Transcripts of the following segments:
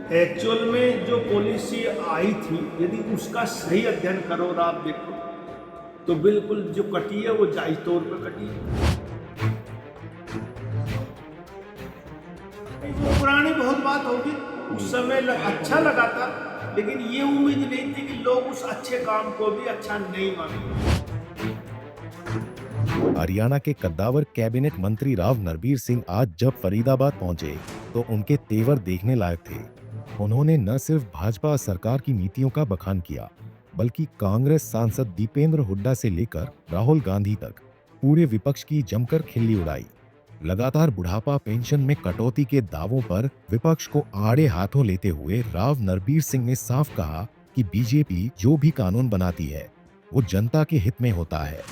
Actual में जो policy आई थी, यदि उसका सही अध्ययन करो और आप देखो तो बिल्कुल जो कटी है वो जायज तौर पर कटी है। वो पुरानी बहुत बात होगी, उस समय अच्छा लगा था, लेकिन ये उम्मीद नहीं थी कि लोग उस अच्छे काम को भी अच्छा नहीं मानेंगे। हरियाणा के कद्दावर कैबिनेट मंत्री राव नरबीर सिंह आज जब फरीदाबाद पहुंचे तो उनके तेवर देखने लायक थे। उन्होंने न सिर्फ भाजपा सरकार की नीतियों का बखान किया, बल्कि कांग्रेस सांसद दीपेंद्र हुड्डा से लेकर राहुल गांधी तक पूरे विपक्ष की जमकर खिल्ली उड़ाई। लगातार बुढ़ापा पेंशन में कटौती के दावों पर विपक्ष को आड़े हाथों लेते हुए राव नरबीर सिंह ने साफ कहा कि बीजेपी जो भी कानून बनाती है वो जनता के हित में होता है।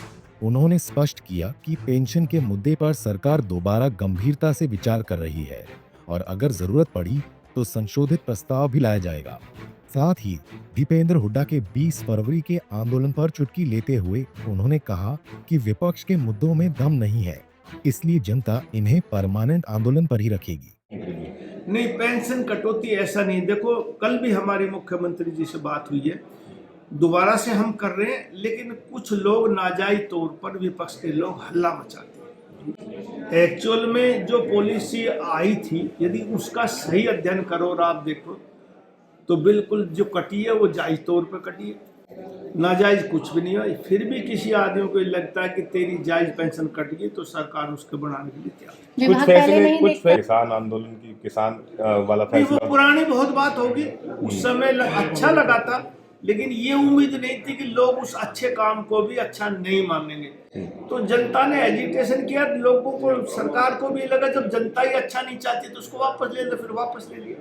उन्होंने स्पष्ट किया कि पेंशन के मुद्दे पर सरकार दोबारा गंभीरता से विचार कर रही है और अगर जरूरत पड़ी तो संशोधित प्रस्ताव भी लाया जाएगा। साथ ही दीपेंद्र हुड्डा के 20 फरवरी के आंदोलन पर चुटकी लेते हुए उन्होंने कहा कि विपक्ष के मुद्दों में दम नहीं है, इसलिए जनता इन्हें परमानेंट आंदोलन पर ही रखेगी। नहीं, पेंशन कटौती ऐसा नहीं। देखो, कल भी हमारी मुख्यमंत्री जी से बात हुई है, दोबारा से हम कर रहे हैं, लेकिन कुछ लोग नाजायज तौर पर विपक्ष के लोग हल्ला मचाते हैं। एक्चुअल में जो पॉलिसी आई थी, यदि उसका सही अध्ययन करो और आप देखो तो बिल्कुल जो कटी है वो जायज तौर पर कटी है, नाजायज कुछ भी नहीं है। फिर भी किसी आदमी को लगता है कि तेरी जायज पेंशन कट गई तो सरकार उसके बढ़ाने के लिए तैयार। कुछ फैसले किसान आंदोलन की किसान वाला फैसला, वो पुरानी बहुत बात होगी, उस समय अच्छा लगा था, लेकिन ये उम्मीद नहीं थी कि लोग उस अच्छे काम को भी अच्छा नहीं मानेंगे। तो जनता ने एजिटेशन किया, लोगों को, सरकार को भी लगा जब जनता ही अच्छा नहीं चाहती तो उसको वापस ले लो, फिर वापस ले लिया।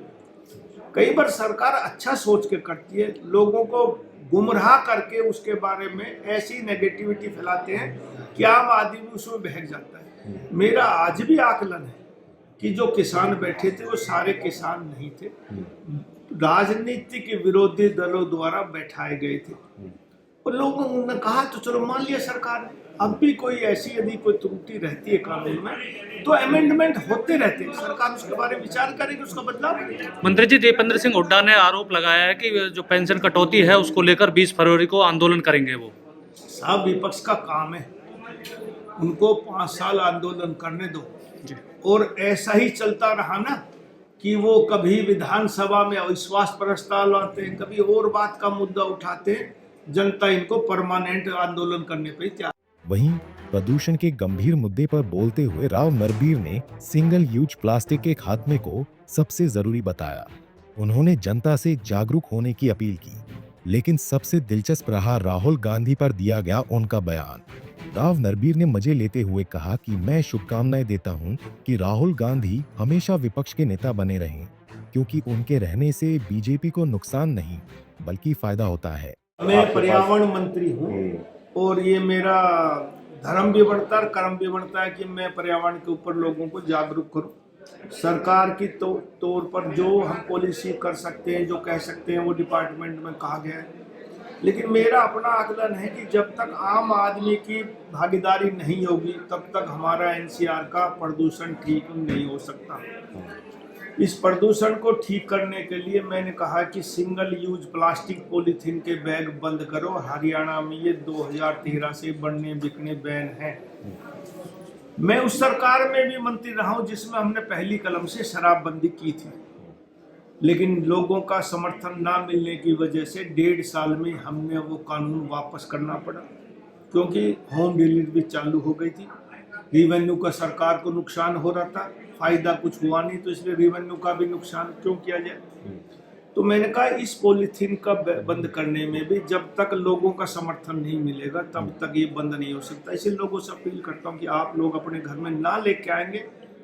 कई बार सरकार अच्छा सोच के करती है, लोगों को गुमराह करके उसके बारे में ऐसी नेगेटिविटी फैलाते हैं कि आम आदमी उसमें बहक जाता है। मेरा आज भी आकलन है कि जो किसान बैठे थे वो सारे किसान नहीं थे, राजनीतिक विरोधी दलों द्वारा बैठाए गए थे। और लोगों ने कहा तो चलो मान लिया सरकार ने, अब भी कोई ऐसी यदि कोई त्रुटि रहती है कानून में तो अमेंडमेंट होते रहते हैं, सरकार उसके बारे में विचार करेगी, उसका बदलाव करेगी। मंत्री जी, दीपेंद्र सिंह हुड्डा ने आरोप लगाया है कि जो पेंशन कटौती है उसको लेकर 20 फरवरी को आंदोलन करेंगे वो। साहब, विपक्ष का काम है, उनको 5 साल आंदोलन करने दो। और ऐसा ही चलता रहा ना कि वो कभी विधानसभा में अविश्वास प्रस्ताव लाते हैं, कभी और बात का मुद्दा उठाते हैं, जनता इनको परमानेंट आंदोलन करने पे तैयार। वहीं प्रदूषण के गंभीर मुद्दे पर बोलते हुए राव नरबीर ने सिंगल यूज प्लास्टिक के खात्मे को सबसे जरूरी बताया। उन्होंने जनता से जागरूक होने की अपील की, लेकिन सबसे दिलचस्प रहा राहुल गांधी पर दिया गया उनका बयान। राव नरबीर ने मजे लेते हुए कहा कि मैं शुभकामनाएं देता हूं कि राहुल गांधी हमेशा विपक्ष के नेता बने रहें, क्योंकि उनके रहने से बीजेपी को नुकसान नहीं बल्कि फायदा होता है। मैं पर्यावरण मंत्री हूँ और ये मेरा धर्म भी बनता है, कर्म भी बनता है कि मैं पर्यावरण के ऊपर लोगों को जागरूक करूँ। सरकार की तौर पर जो हम पॉलिसी कर सकते हैं, जो कह सकते हैं, वो डिपार्टमेंट में कहा गया है, लेकिन मेरा अपना आकलन है कि जब तक आम आदमी की भागीदारी नहीं होगी तब तक हमारा एनसीआर का प्रदूषण ठीक नहीं हो सकता। इस प्रदूषण को ठीक करने के लिए मैंने कहा कि सिंगल यूज प्लास्टिक पॉलीथीन के बैग बंद करो। हरियाणा में ये 2013 से बनने बिकने बैन है। मैं उस सरकार में भी मंत्री रहा हूं जिसमें हमने पहली कलम से शराबबंदी की थी, लेकिन लोगों का समर्थन ना मिलने की वजह से 1.5 साल में हमने वो कानून वापस करना पड़ा, क्योंकि होम डिलीवरी चालू हो गई थी। रेवेन्यू का सरकार को नुकसान हो रहा था, फायदा कुछ हुआ नहीं, तो इसलिए रेवेन्यू का भी नुकसान क्यों किया जाए। तो मैंने कहा इस पॉलीथीन का बंद करने में भी जब तक लोगों का समर्थन नहीं मिलेगा तब तक ये बंद नहीं हो सकता। इसलिए लोगों से अपील करता हूँ कि आप लोग अपने घर में ना लेके आएंगे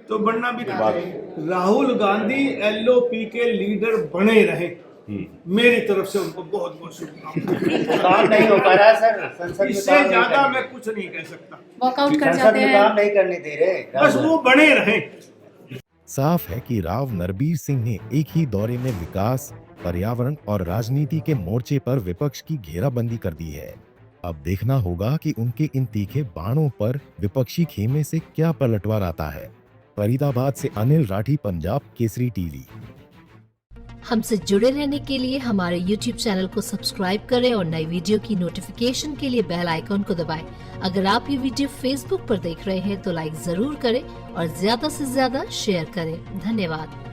तो बनना भी नहीं। राहुल गांधी एलओपी के लीडर बने रहे, मेरी तरफ से उनको बहुत बहुत शुभकामनाएं। काम नहीं हो पा रहा सर, संसद में इससे ज्यादा मैं कुछ नहीं कह सकता। वॉकआउट कर संसद जाते में हैं। काम नहीं करने दे रहे, बस वो बने रहे। साफ है कि राव नरबीर सिंह ने एक ही दौरे में विकास, पर्यावरण और राजनीति के मोर्चे पर विपक्ष की घेराबंदी कर दी है। अब देखना होगा कि उनके इन तीखे बाणों पर विपक्षी खेमे से क्या पलटवार आता है। फरीदाबाद से अनिल राठी, पंजाब केसरी टीवी। हमसे जुड़े रहने के लिए हमारे YouTube चैनल को सब्सक्राइब करें और नई वीडियो की नोटिफिकेशन के लिए बेल आइकॉन को दबाएं। अगर आप ये वीडियो Facebook पर देख रहे हैं तो लाइक जरूर करें और ज्यादा से ज्यादा शेयर करें। धन्यवाद।